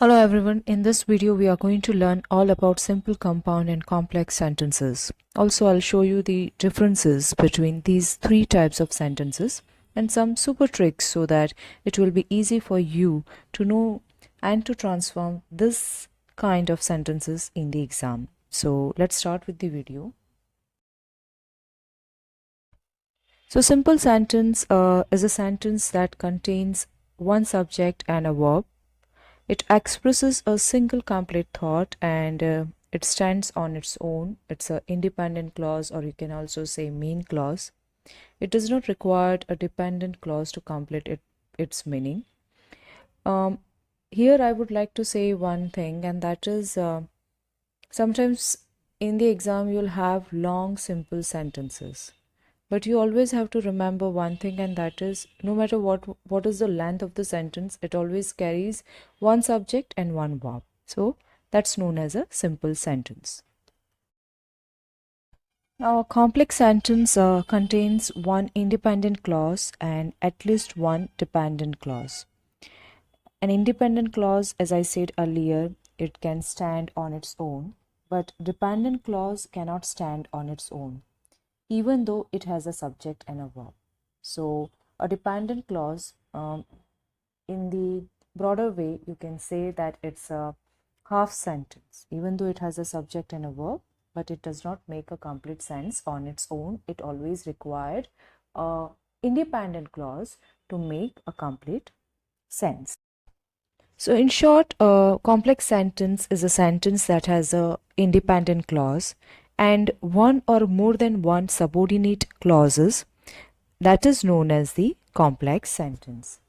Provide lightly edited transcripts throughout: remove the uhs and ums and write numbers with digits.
Hello everyone, in this video we are going to learn all about simple, compound and complex sentences. Also I'll show you the differences between these three types of sentences and some super tricks so that it will be easy for you to know and to transform this kind of sentences in the exam. So let's start with the video. So simple sentence is a sentence that contains one subject and a verb. It expresses a single complete thought and it stands on its own. It's an independent clause, or you can also say main clause. It does not require a dependent clause to complete its meaning. Here I would like to say one thing, and that is sometimes in the exam you'll have long simple sentences. But you always have to remember one thing, and that is no matter what is the length of the sentence, it always carries one subject and one verb. So that's known as a simple sentence. Now, a complex sentence contains one independent clause and at least one dependent clause. An independent clause, as I said earlier, it can stand on its own, but dependent clause cannot stand on its own, even though it has a subject and a verb. So a dependent clause, in the broader way, you can say that it's a half sentence, even though it has a subject and a verb, but it does not make a complete sense on its own. It always required a independent clause to make a complete sense. So in short, a complex sentence is a sentence that has a independent clause and one or more than one subordinate clauses. That is known as the complex sentence.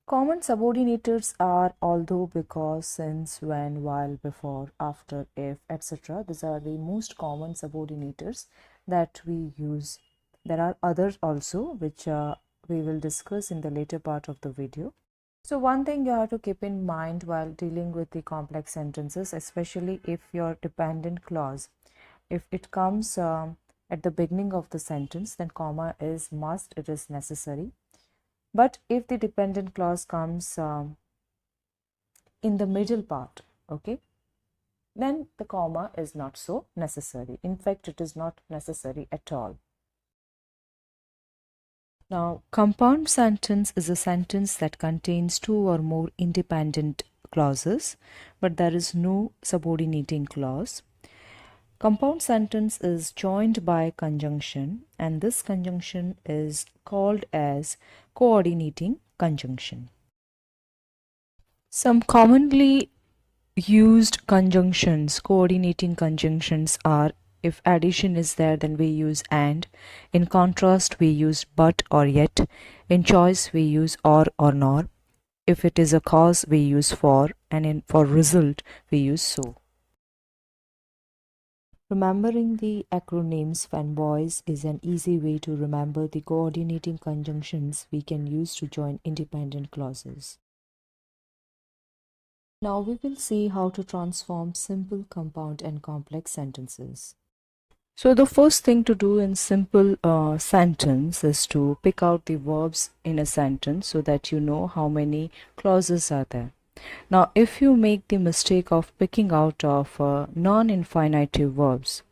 Common subordinators are although, because, since, when, while, before, after, if, etc. These are the most common subordinators that we use. There are others also which we will discuss in the later part of the video. So one thing you have to keep in mind while dealing with the complex sentences, especially if your dependent clause, if it comes at the beginning of the sentence, then comma is must, it is necessary. But if the dependent clause comes in the middle part, okay, then the comma is not so necessary. In fact, it is not necessary at all. Now, compound sentence is a sentence that contains two or more independent clauses, but there is no subordinating clause. Compound sentence is joined by conjunction, and this conjunction is called as coordinating conjunction. Some commonly used conjunctions, coordinating conjunctions, are: if addition is there, then we use and. In contrast, we use but or yet. In choice, we use or nor. If it is a cause, we use for, and for result, we use so. Remembering the acronyms fanboys is an easy way to remember the coordinating conjunctions we can use to join independent clauses. Now we will see how to transform simple, compound and complex sentences. So the first thing to do in simple sentence is to pick out the verbs in a sentence so that you know how many clauses are there. Now, if you make the mistake of picking out of non-infinitive verbs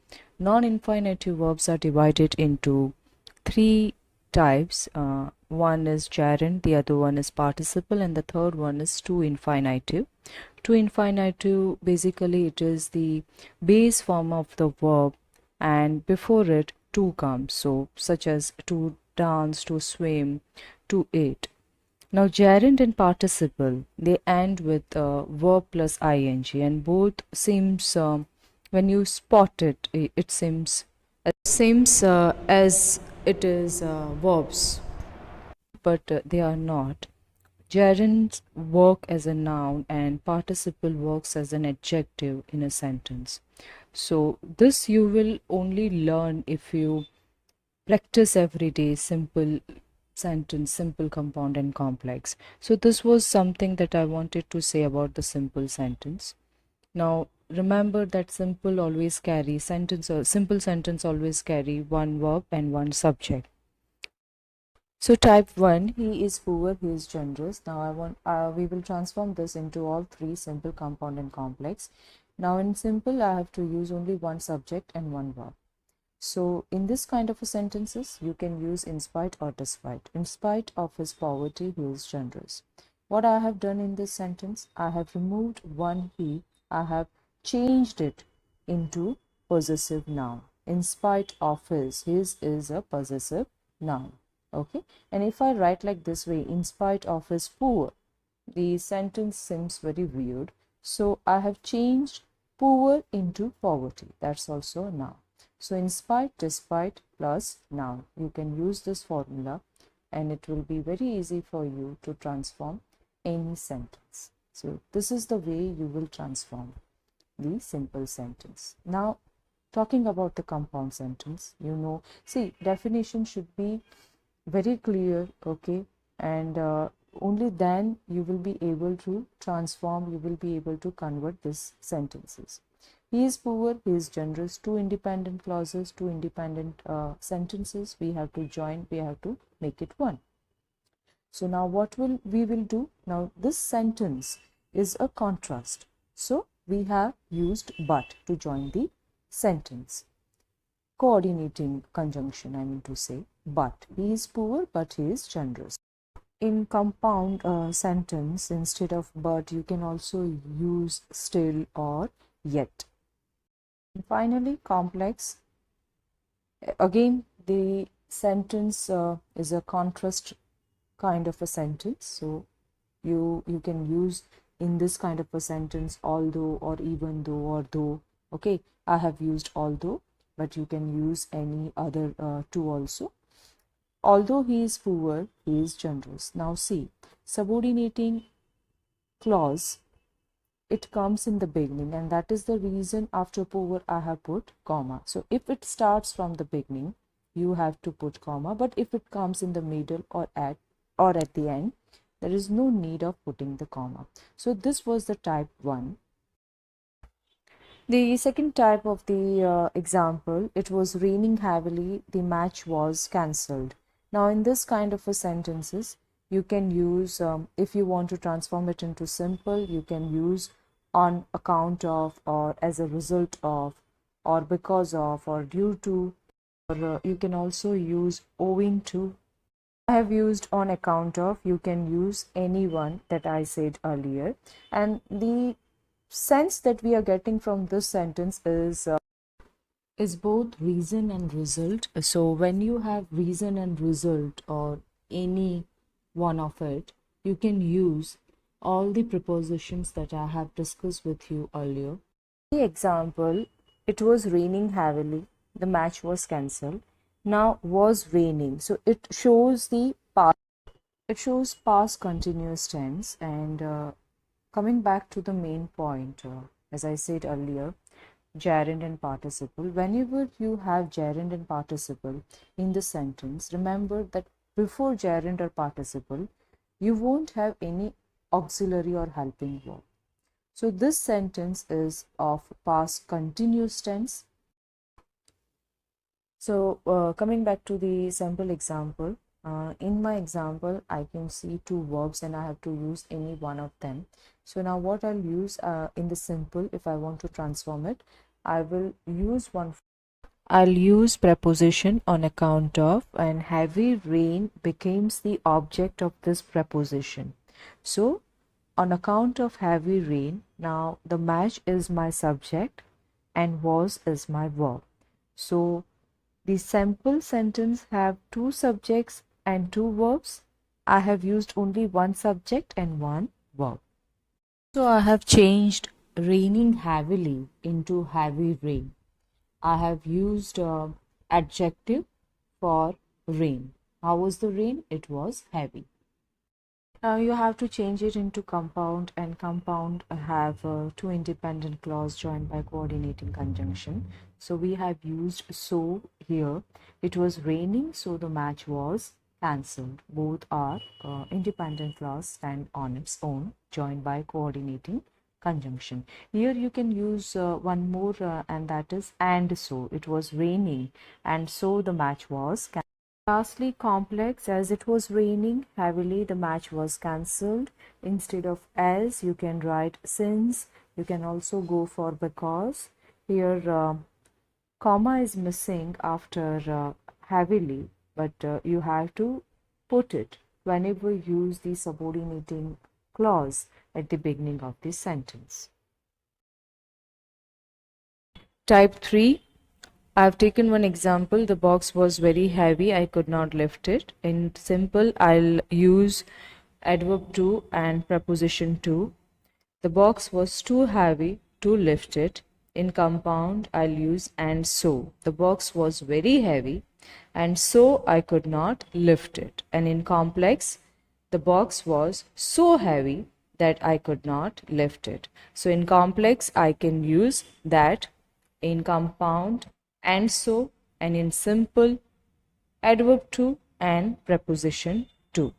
are divided into three types. One is gerund, the other one is participle, and the third one is to infinitive. To infinitive, basically it is the base form of the verb and before it to comes, so such as to dance, to swim, to eat. Now gerund and participle, they end with verb plus ing, and both seems when you spot it, it seems as it is verbs, but they are not. Gerunds work as a noun and participle works as an adjective in a sentence. So this you will only learn if you practice every day simple sentence, simple, compound and complex. So this was something that I wanted to say about the simple sentence. Now remember that simple always carry sentence, or simple sentence always carry one verb and one subject. So type 1, he is poor, he is generous. Now we will transform this into all three: simple, compound and complex. Now in simple, I have to use only one subject and one verb. So in this kind of a sentences, you can use in spite or despite. In spite of his poverty, he is generous. What I have done in this sentence, I have removed one he, I have changed it into possessive noun. In spite of his is a possessive noun. Okay, and if I write like this way, in spite of his poor, the sentence seems very weird. So I have changed poor into poverty. That's also a noun. So in spite, despite plus noun, you can use this formula and it will be very easy for you to transform any sentence. So this is the way you will transform the simple sentence. Now talking about the compound sentence, see, definition should be very clear, okay, and only then you will be able to transform, you will be able to convert these sentences. He is poor, he is generous, two independent clauses, two independent sentences, we have to join, we have to make it one. So now what we will do, now this sentence is a contrast, so we have used but to join the sentence. Coordinating conjunction, I mean to say, but he is poor, but he is generous. In compound sentence, instead of but, you can also use still or yet. And finally, complex. Again, the sentence is a contrast kind of a sentence. So you can use in this kind of a sentence although or even though or though. Okay, I have used although, but you can use any other two also. Although he is poor, he is generous. Now see, subordinating clause, it comes in the beginning, and that is the reason after poor I have put comma. So if it starts from the beginning, you have to put comma, but if it comes in the middle or at the end, there is no need of putting the comma. So this was the type 1. The second type of the example, it was raining heavily, the match was cancelled. Now in this kind of a sentences, you can use, if you want to transform it into simple, you can use on account of, or as a result of, or because of, or due to, or you can also use owing to. I have used on account of, you can use any one that I said earlier. And the sense that we are getting from this sentence is both reason and result. So when you have reason and result or any one of it, you can use all the prepositions that I have discussed with you earlier. The example, it was raining heavily, the match was cancelled. Now was raining, so it shows the past, it shows past continuous tense. And coming back to the main point, as I said earlier, gerund and participle. Whenever you have gerund and participle in the sentence, remember that before gerund or participle, you won't have any auxiliary or helping verb. So this sentence is of past continuous tense. So coming back to the sample example, in my example, I can see two verbs and I have to use any one of them. So now what I'll use in the simple, if I want to transform it, I will use one. I'll use preposition on account of, and heavy rain becomes the object of this preposition. So on account of heavy rain, now the match is my subject and was is my verb. So the sample sentence have two subjects and two verbs. I have used only one subject and one verb. So I have changed raining heavily into heavy rain. I have used adjective for rain. How was the rain? It was heavy. Now you have to change it into compound, and compound have two independent clause joined by coordinating conjunction. So we have used so here. It was raining, so the match was cancelled. Both are independent clause, stand on its own, joined by coordinating conjunction. Here you can use one more and that is and so. It was raining and so the match was cancelled. Lastly, complex. As it was raining heavily, the match was cancelled. Instead of as, you can write since. You can also go for because. Here, comma is missing after heavily, but you have to put it whenever you use the subordinating clause at the beginning of the sentence. Type 3. I've taken one example. The box was very heavy. I could not lift it. In simple, I'll use adverb to and preposition to. The box was too heavy to lift it. In compound, I'll use and so. The box was very heavy and so I could not lift it. And in complex, the box was so heavy that I could not lift it. So in complex, I can use that. In compound, and so, and in simple, adverb to and preposition to.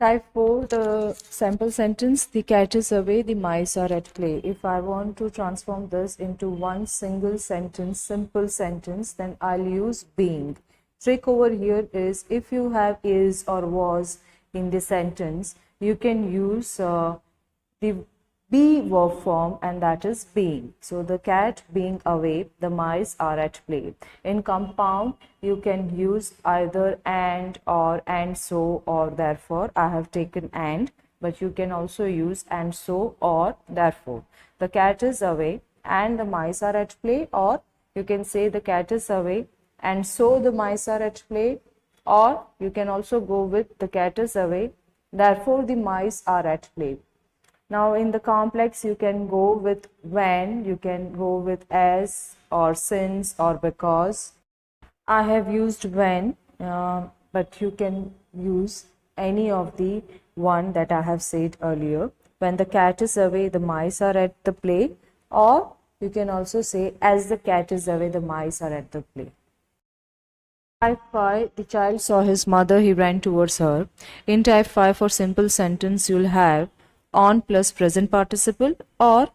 Type 4, the sample sentence, the cat is away, the mice are at play. If I want to transform this into one single sentence, simple sentence, then I'll use being. Trick over here is if you have is or was in the sentence, you can use the be verb form, and that is being. So the cat being away, the mice are at play. In compound, you can use either and or and so or therefore. I have taken and, but you can also use and so or therefore. The cat is away and the mice are at play, or you can say the cat is away and so the mice are at play, or you can also go with the cat is away, therefore the mice are at play. Now in the complex, you can go with when, you can go with as or since or because. I have used when, but you can use any of the one that I have said earlier. When the cat is away, the mice are at the play, or you can also say as the cat is away, the mice are at the play. Type 5, the child saw his mother, he ran towards her. In type 5, for simple sentence, you'll have on plus present participle, or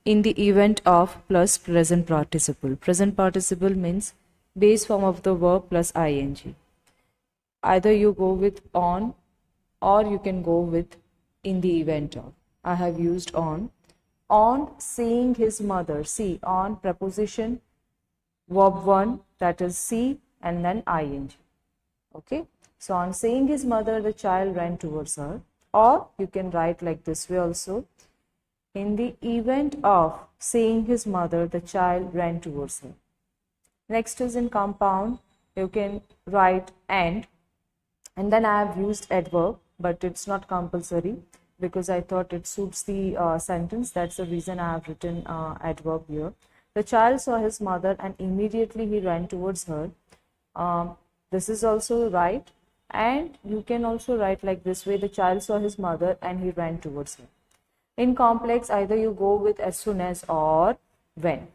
in the event of plus present participle. Present participle means base form of the verb plus ing. Either you go with on, or you can go with in the event of. I have used on. On seeing his mother. See, on preposition, verb 1, that is see, and then ing. Okay, so on seeing his mother, the child ran towards her. Or you can write like this way also. In the event of seeing his mother, the child ran towards her. Next is in compound. You can write and then I have used adverb, but it's not compulsory because I thought it suits the sentence. That's the reason I have written adverb here. The child saw his mother and immediately he ran towards her. This is also right. And you can also write like this way, the child saw his mother and he ran towards her. In complex, either you go with as soon as or when.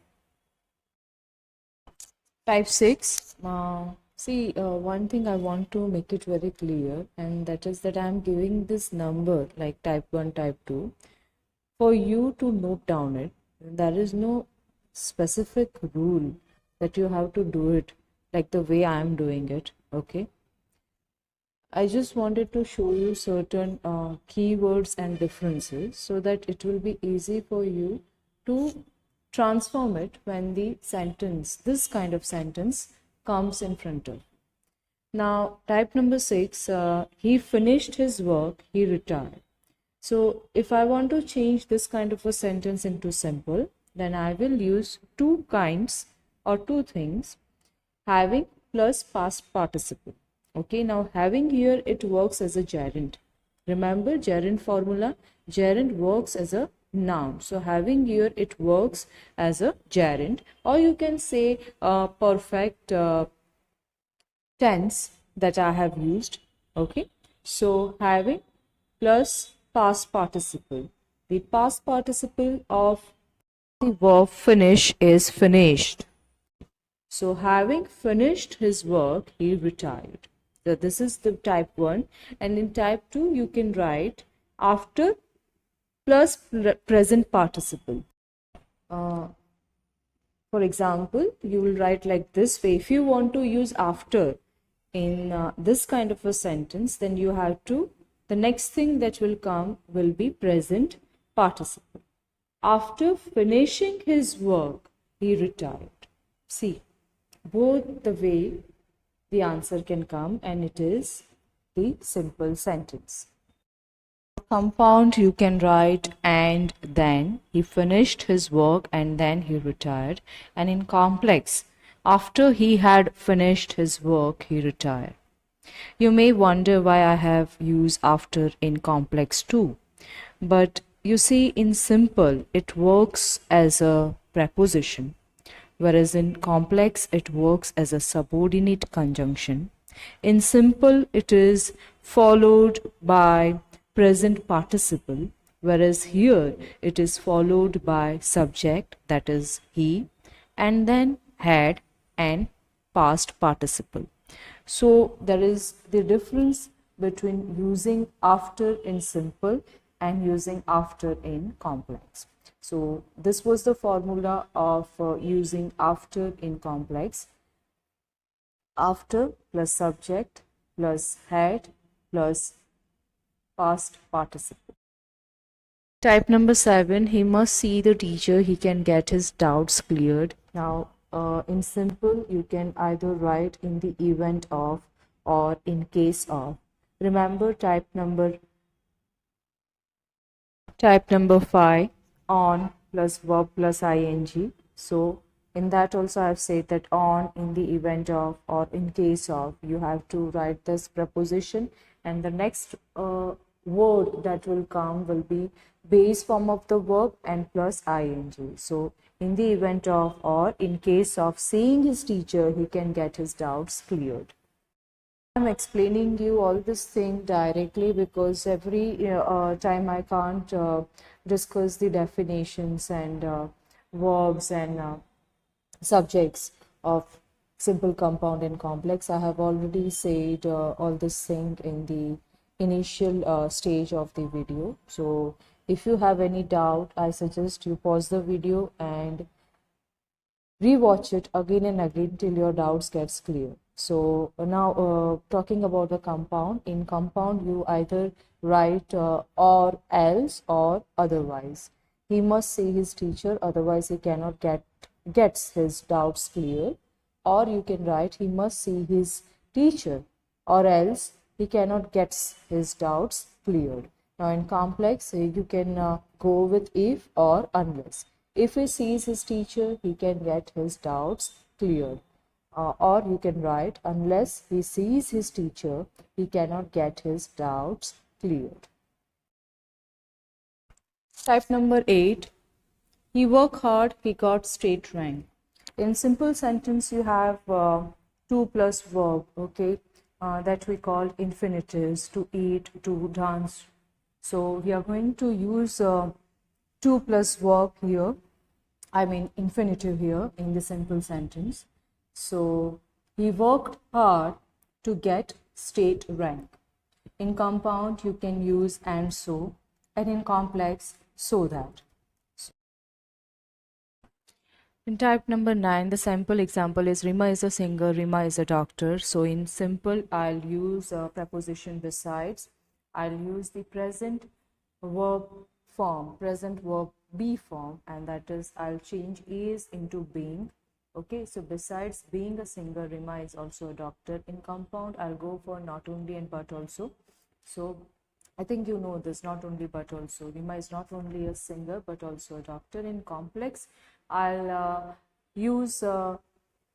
Type 6. One thing I want to make it very clear, and that is that I am giving this number like type 1, type 2 for you to note down it. There is no specific rule that you have to do it like the way I am doing it. Okay. I just wanted to show you certain keywords and differences so that it will be easy for you to transform it when the sentence, this kind of sentence, comes in front of. Now, type number 6, he finished his work, he retired. So, if I want to change this kind of a sentence into simple, then I will use two kinds or two things, having plus past participle. Okay, now having here, it works as a gerund. Remember gerund formula? Gerund works as a noun. So having here, it works as a gerund, or you can say perfect tense that I have used. Okay, so having plus past participle. The past participle of the verb finish is finished. So having finished his work, he retired. So this is the type 1. And in type 2, you can write after plus present participle. For example, you will write like this way. If you want to use after in this kind of a sentence, then you have to, the next thing that will come will be present participle. After finishing his work, he retired. See, both the way the answer can come, and it is the simple sentence. Compound, you can write and then he finished his work and then he retired. And in complex, after he had finished his work, he retired. You may wonder why I have used after in complex too. But you see, in simple, it works as a preposition, whereas in complex, it works as a subordinate conjunction. In simple, it is followed by present participle, whereas here it is followed by subject, that is he, and then had and past participle. So there is the difference between using after in simple and using after in complex. So this was the formula of using after in complex. After plus subject plus had plus past participle. Type number 7, he must see the teacher, he can get his doubts cleared. Now, in simple, you can either write in the event of or in case of. Remember type number 5, on plus verb plus ing. So in that also I've said that on, in the event of, or in case of, you have to write this preposition, and the next word that will come will be base form of the verb and plus ing. So in the event of or in case of seeing his teacher, he can get his doubts cleared. I'm explaining you all this thing directly because every time I can't discuss the definitions and verbs and subjects of simple, compound and complex. I have already said all this thing in the initial stage of the video. So if you have any doubt, I suggest you pause the video and rewatch it again and again till your doubts gets clear. So now talking about the compound, in compound you either write or else or otherwise. He must see his teacher, otherwise he cannot gets his doubts clear. Or you can write he must see his teacher, or else he cannot gets his doubts cleared. Now in complex, you can go with if or unless. If he sees his teacher, he can get his doubts cleared. Or you can write unless he sees his teacher, he cannot get his doubts cleared. Type number 8, he worked hard, he got state rank. In simple sentence, you have to plus verb, okay, that we call infinitives, to eat, to dance. So we are going to use to plus verb here, I mean infinitive here in the simple sentence. So he worked hard to get state rank. In compound, you can use and so, and in complex, so that. In type number 9, the sample example is Rima is a singer, Rima is a doctor. So in simple, I'll use a preposition besides. I'll use the present verb form, present verb be form, and that is I'll change is into being. Okay, so besides being a singer, Rima is also a doctor. In compound, I'll go for not only and but also. So I think you know this, not only but also. Rima is not only a singer but also a doctor. In complex, I'll use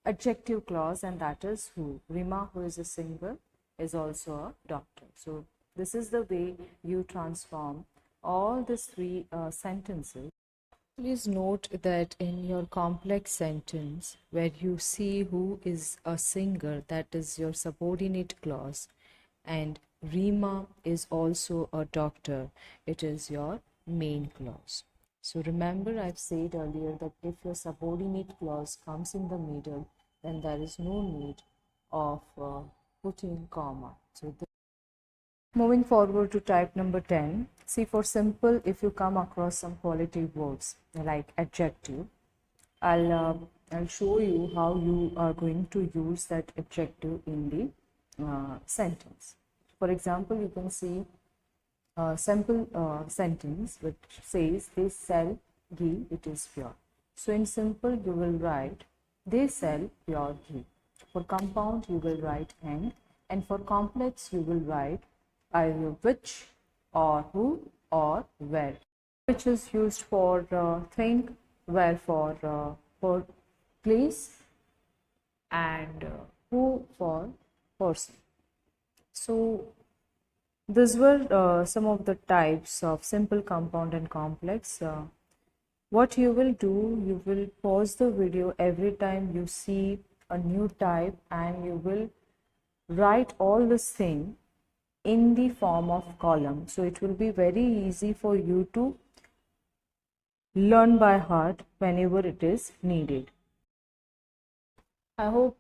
adjective clause, and that is who. Rima, who is a singer, is also a doctor. So this is the way you transform all these three sentences. Please note that in your complex sentence, where you see who is a singer, that is your subordinate clause, and Rima is also a doctor, it is your main clause. So remember, I've said earlier that if your subordinate clause comes in the middle, then there is no need of putting comma. So moving forward to type number 10, see, for simple, if you come across some quality words like adjective, I'll I'll show you how you are going to use that adjective in the sentence. For example, you can see a simple sentence which says they sell ghee, it is pure. So in simple you will write they sell pure ghee. For compound you will write and for complex you will write either which or who or where. Which is used for thing, where for place, and who for person. So these were some of the types of simple, compound, and complex. What you will do, you will pause the video every time you see a new type and you will write all this thing in the form of column. So it will be very easy for you to learn by heart whenever it is needed. I hope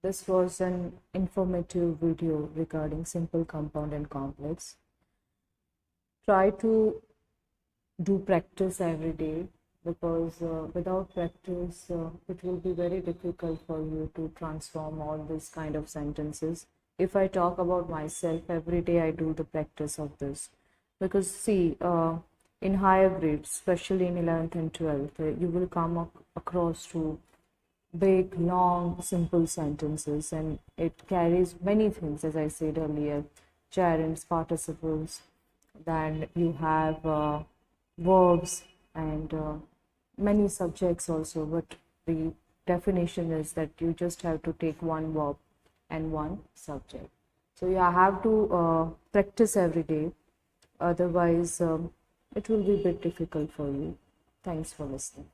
this was an informative video regarding simple, compound, and complex. Try to do practice every day because without practice, it will be very difficult for you to transform all these kind of sentences. If I talk about myself, every day I do the practice of this because see, in higher grades, especially in 11th and 12th, you will come across to big, long, simple sentences, and it carries many things, as I said earlier, gerunds, participles, then you have verbs and many subjects also, but the definition is that you just have to take one verb and one subject. So you have to practice every day, otherwise it will be a bit difficult for you. Thanks for listening.